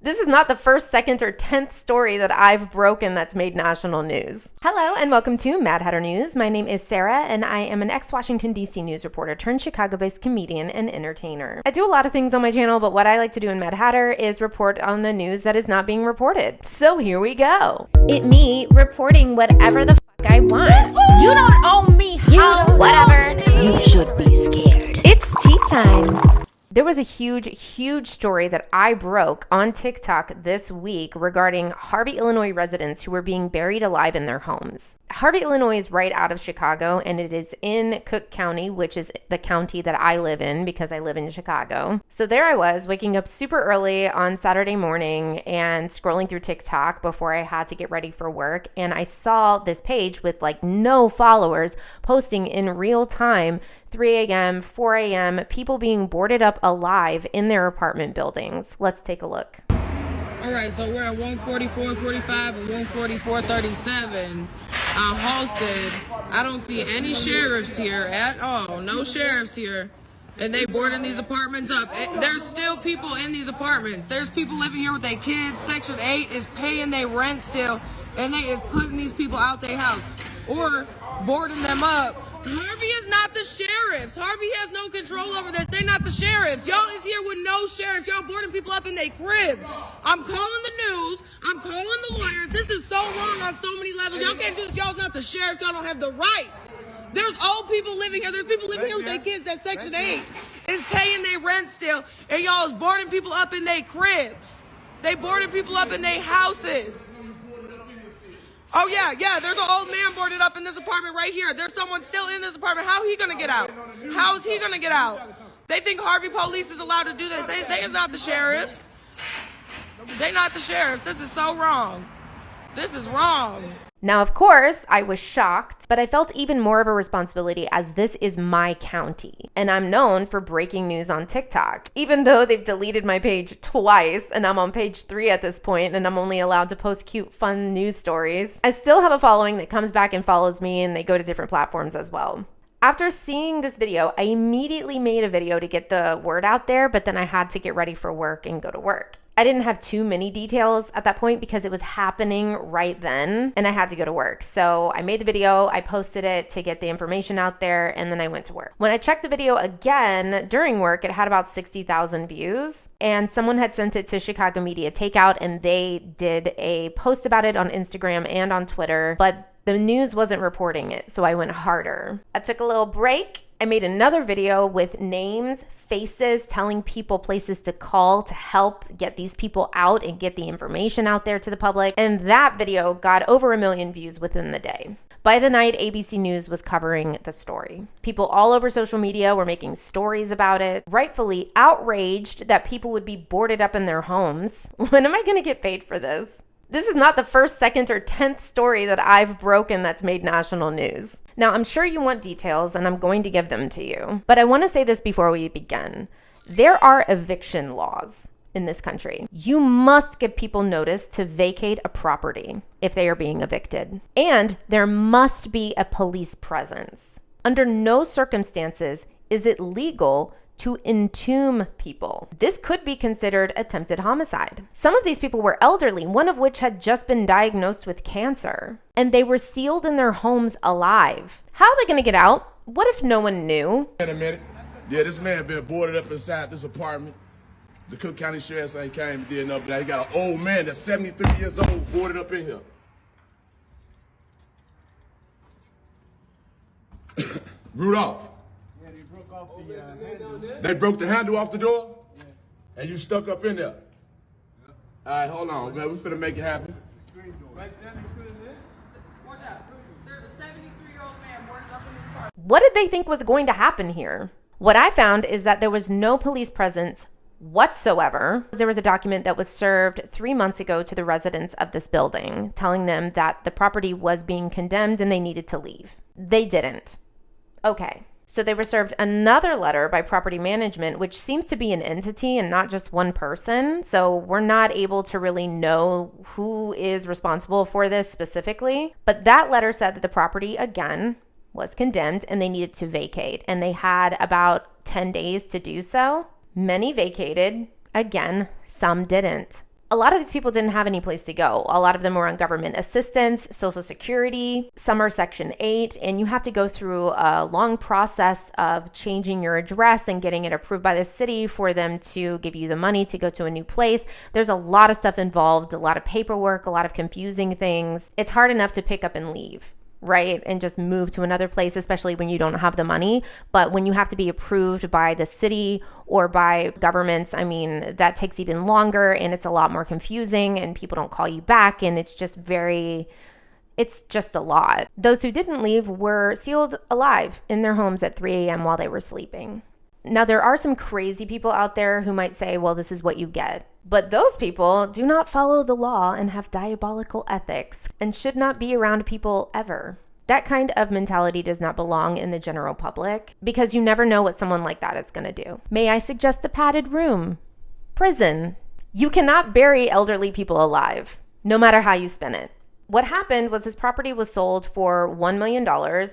This is not the first, second, or 10th story that I've broken that's made national news. Hello and welcome to Mad Hatter News. My name is Sarah and I am an ex-Washington, D.C. news reporter turned Chicago-based comedian and entertainer. I do a lot of things on my channel, but what I like to do in Mad Hatter is report on the news that is not being reported. So here we go. Me reporting whatever the fuck I want. You don't owe me how. Whatever. You should be scared. It's tea time. There was a huge story that I broke on TikTok this week regarding Harvey, Illinois residents who were being buried alive in their homes. Harvey, Illinois is right out of Chicago, and it is in Cook County, which is the county that I live in because I live in Chicago. So there I was, waking up super early on Saturday morning and scrolling through TikTok before I had to get ready for work. And I saw this page with like no followers posting in real time, 3 a.m., 4 a.m., people being boarded up alive in their apartment buildings. Let's take a look. All right, so we're at 144.45 and 144.37. Hosted. I don't see any sheriffs here at all. No sheriffs here. And they boarding these apartments up. There's still people in these apartments. There's people living here with their kids. Section 8 is paying their rent still. And they is putting these people out their house. Or boarding them up. Harvey is not the sheriffs. Harvey has no control over this. They're not the sheriffs. Y'all is here with no sheriffs. Y'all boarding people up in their cribs. I'm calling the news. I'm calling the lawyers. This is so wrong on so many levels. Y'all can't do this. Y'all not the sheriffs. Y'all don't have the right. There's old people living here. There's people living here with their kids that Section 8 is paying their rent still. And y'all is boarding people up in their cribs. They boarding people up in their houses. Oh, yeah, there's an old man boarded up in this apartment right here. There's someone still in this apartment. How he gonna get out? How is he gonna get out? They think Harvey police is allowed to do this. They are not the sheriffs. They not the sheriffs. This is so wrong. This is wrong. Now, of course, I was shocked, but I felt even more of a responsibility as this is my county. And I'm known for breaking news on TikTok. Even though they've deleted my page twice and I'm on page 3 at this point and I'm only allowed to post cute, fun news stories, I still have a following that comes back and follows me, and they go to different platforms as well. After seeing this video, I immediately made a video to get the word out there, but then I had to get ready for work and go to work. I didn't have too many details at that point because it was happening right then and I had to go to work. So I made the video, I posted it to get the information out there, and then I went to work. When I checked the video again during work, it had about 60,000 views, and someone had sent it to Chicago Media Takeout and they did a post about it on Instagram and on Twitter, but the news wasn't reporting it, so I went harder. I took a little break. I made another video with names, faces, telling people places to call to help get these people out and get the information out there to the public. And that video got over 1 million views within the day. By the night, ABC News was covering the story. People all over social media were making stories about it, rightfully outraged that people would be boarded up in their homes. When am I going to get paid for this? This is not the first, second, or 10th story that I've broken that's made national news. Now, I'm sure you want details, and I'm going to give them to you. But I want to say this before we begin. There are eviction laws in this country. You must give people notice to vacate a property if they are being evicted. And there must be a police presence. Under no circumstances is it legal to entomb people. This could be considered attempted homicide. Some of these people were elderly, one of which had just been diagnosed with cancer, and they were sealed in their homes alive. How are they gonna get out? What if no one knew? In a minute. Yeah, this man been boarded up inside this apartment. The Cook County Sheriff's ain't came and did nothing. Now he got an old man that's 73 years old boarded up in here. Rudolph. They broke the handle off the door? Yeah. And you stuck up in there? Yeah. All right, hold on, man. We finna make it happen. What did they think was going to happen here? What I found is that there was no police presence whatsoever. There was a document that was served 3 months ago to the residents of this building, telling them that the property was being condemned and they needed to leave. They didn't. Okay. So they were served another letter by property management, which seems to be an entity and not just one person. So we're not able to really know who is responsible for this specifically. But that letter said that the property, again, was condemned and they needed to vacate. And they had about 10 days to do so. Many vacated. Again, some didn't. A lot of these people didn't have any place to go. A lot of them were on government assistance, Social Security, some are Section 8, and you have to go through a long process of changing your address and getting it approved by the city for them to give you the money to go to a new place. There's a lot of stuff involved, a lot of paperwork, a lot of confusing things. It's hard enough to pick up and leave, right? And just move to another place, especially when you don't have the money. But when you have to be approved by the city or by governments, I mean, that takes even longer and it's a lot more confusing and people don't call you back. And it's just a lot. Those who didn't leave were sealed alive in their homes at 3 a.m. while they were sleeping. Now, there are some crazy people out there who might say, well, this is what you get. But those people do not follow the law and have diabolical ethics and should not be around people ever. That kind of mentality does not belong in the general public because you never know what someone like that is going to do. May I suggest a padded room? Prison. You cannot bury elderly people alive, no matter how you spin it. What happened was his property was sold for $1 million,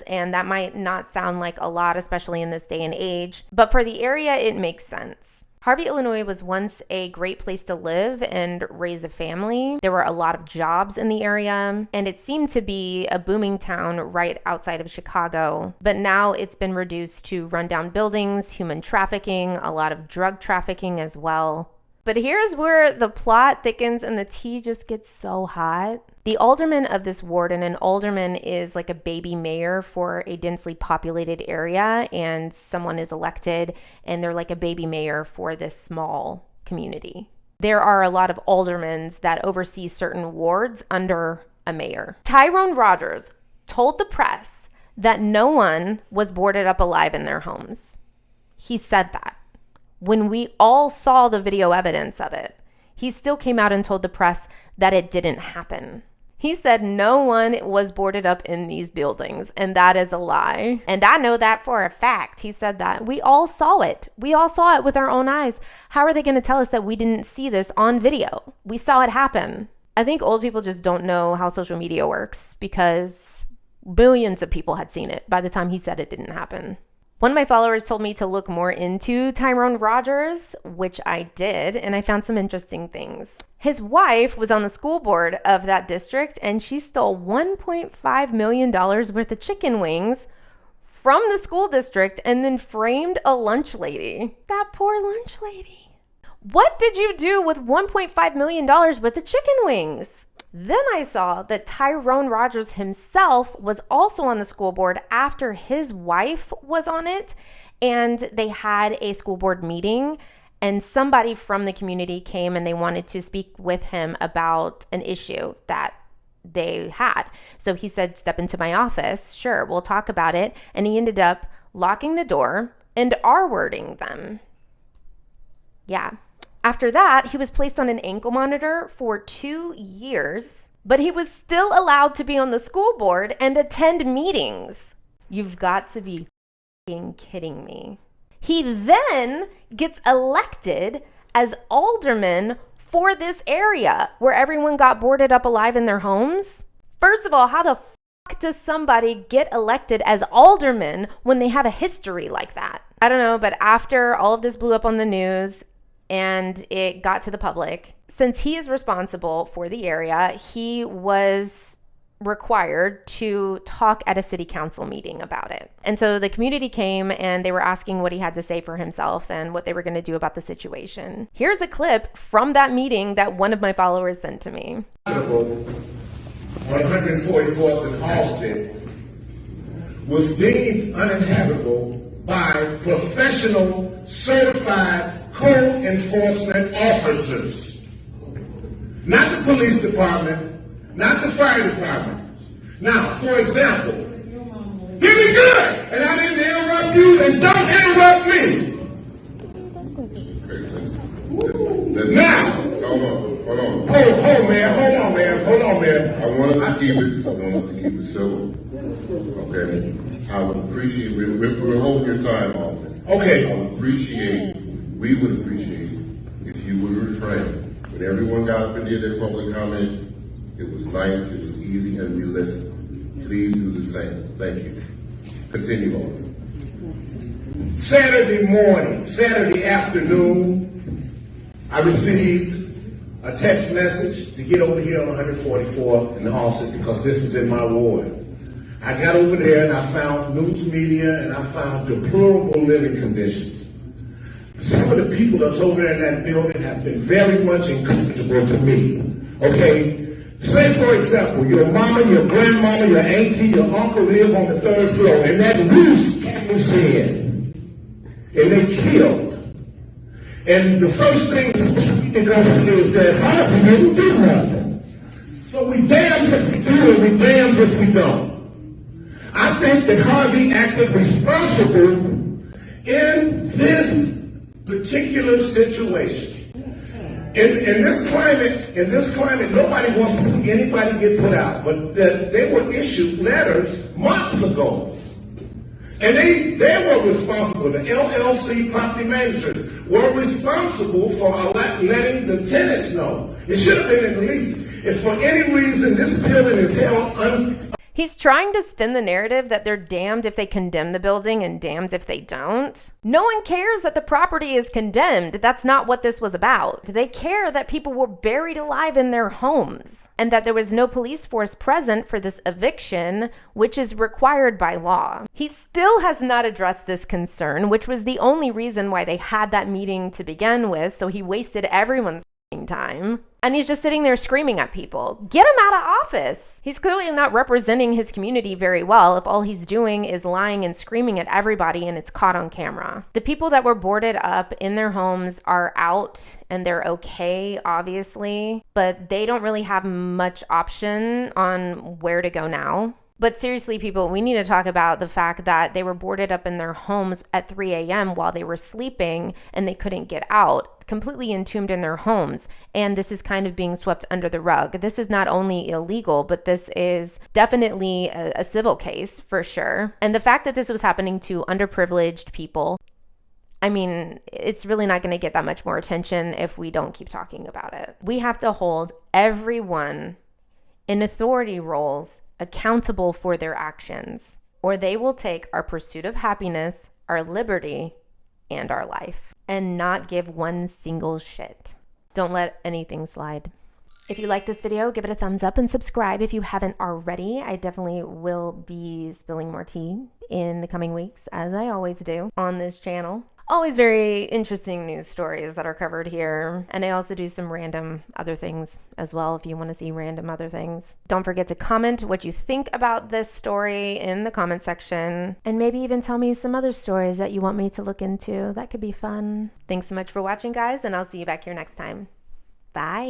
and that might not sound like a lot, especially in this day and age, but for the area, it makes sense. Harvey, Illinois was once a great place to live and raise a family. There were a lot of jobs in the area, and it seemed to be a booming town right outside of Chicago. But now it's been reduced to rundown buildings, human trafficking, a lot of drug trafficking as well. But here's where the plot thickens and the tea just gets so hot. The alderman of this ward, and an alderman is like a baby mayor for a densely populated area, and someone is elected and they're like a baby mayor for this small community. There are a lot of aldermen that oversee certain wards under a mayor. Tyrone Rogers told the press that no one was boarded up alive in their homes. He said that. When we all saw the video evidence of it, he still came out and told the press that it didn't happen. He said no one was boarded up in these buildings, and that is a lie. And I know that for a fact. He said that. We all saw it. We all saw it with our own eyes. How are they going to tell us that we didn't see this on video? We saw it happen. I think old people just don't know how social media works because billions of people had seen it by the time he said it didn't happen. One of my followers told me to look more into Tyrone Rogers, which I did, and I found some interesting things. His wife was on the school board of that district, and she stole $1.5 million worth of chicken wings from the school district and then framed a lunch lady. That poor lunch lady. What did you do with $1.5 million worth of chicken wings? Then I saw that Tyrone Rogers himself was also on the school board after his wife was on it, and they had a school board meeting, and somebody from the community came and they wanted to speak with him about an issue that they had. So he said, step into my office. Sure, we'll talk about it. And he ended up locking the door and R-wording them. Yeah. After that, he was placed on an ankle monitor for 2 years, but he was still allowed to be on the school board and attend meetings. You've got to be kidding me. He then gets elected as alderman for this area where everyone got boarded up alive in their homes. First of all, how the fuck does somebody get elected as alderman when they have a history like that? I don't know, but after all of this blew up on the news, and it got to the public, since he is responsible for the area, he was required to talk at a city council meeting about it. And so the community came and they were asking what he had to say for himself and what they were going to do about the situation. Here's a clip from that meeting that one of my followers sent to me. On 144th and Halsted was deemed uninhabitable by professional certified code enforcement officers. Not the police department, not the fire department. Now, for example, hear me good, and I didn't interrupt you, and don't interrupt me. Now, hold on, man. I want us to keep it civil. Okay. I would appreciate, we'll hold your time on this. Okay. We would appreciate if you would refrain. When everyone got up and did their public comment, it was nice, it was easy, and we listened. Please do the same. Thank you. Continue on. Saturday afternoon, I received a text message to get over here on 144th and Halsted because this is in my ward. I got over there and I found news media and I found deplorable living conditions. Some of the people that's over there in that building have been very much encourageable to me. Okay? Say, for example, your mama, your grandmama, your auntie, your uncle live on the 3rd floor and that roof caved in and they killed. And the first thing they're going to say is that Harvey didn't do nothing. So we damned if we do and we damned if we don't. I think that Harvey acted responsible in this particular situation. In this climate, nobody wants to see anybody get put out. But they were issued letters months ago. And they were responsible, the LLC property managers were responsible for letting the tenants know. It should have been in the lease. If for any reason this building is held He's trying to spin the narrative that they're damned if they condemn the building and damned if they don't. No one cares that the property is condemned. That's not what this was about. They care that people were buried alive in their homes and that there was no police force present for this eviction, which is required by law. He still has not addressed this concern, which was the only reason why they had that meeting to begin with, so he wasted everyone's time. And he's just sitting there screaming at people. Get him out of office. He's clearly not representing his community very well if all he's doing is lying and screaming at everybody and it's caught on camera. The people that were boarded up in their homes are out and they're okay, obviously, but they don't really have much option on where to go now. But seriously, people, we need to talk about the fact that they were boarded up in their homes at 3 a.m. while they were sleeping and they couldn't get out, completely entombed in their homes. And this is kind of being swept under the rug. This is not only illegal, but this is definitely a civil case for sure. And the fact that this was happening to underprivileged people, I mean, it's really not going to get that much more attention if we don't keep talking about it. We have to hold everyone in authority roles accountable for their actions, or they will take our pursuit of happiness, our liberty, and our life, and not give one single shit. Don't let anything slide. If you like this video, give it a thumbs up and subscribe if you haven't already. I definitely will be spilling more tea in the coming weeks, as I always do on this channel. Always very interesting news stories that are covered here. And I also do some random other things as well if you want to see random other things. Don't forget to comment what you think about this story in the comment section. And maybe even tell me some other stories that you want me to look into. That could be fun. Thanks so much for watching, guys, and I'll see you back here next time. Bye.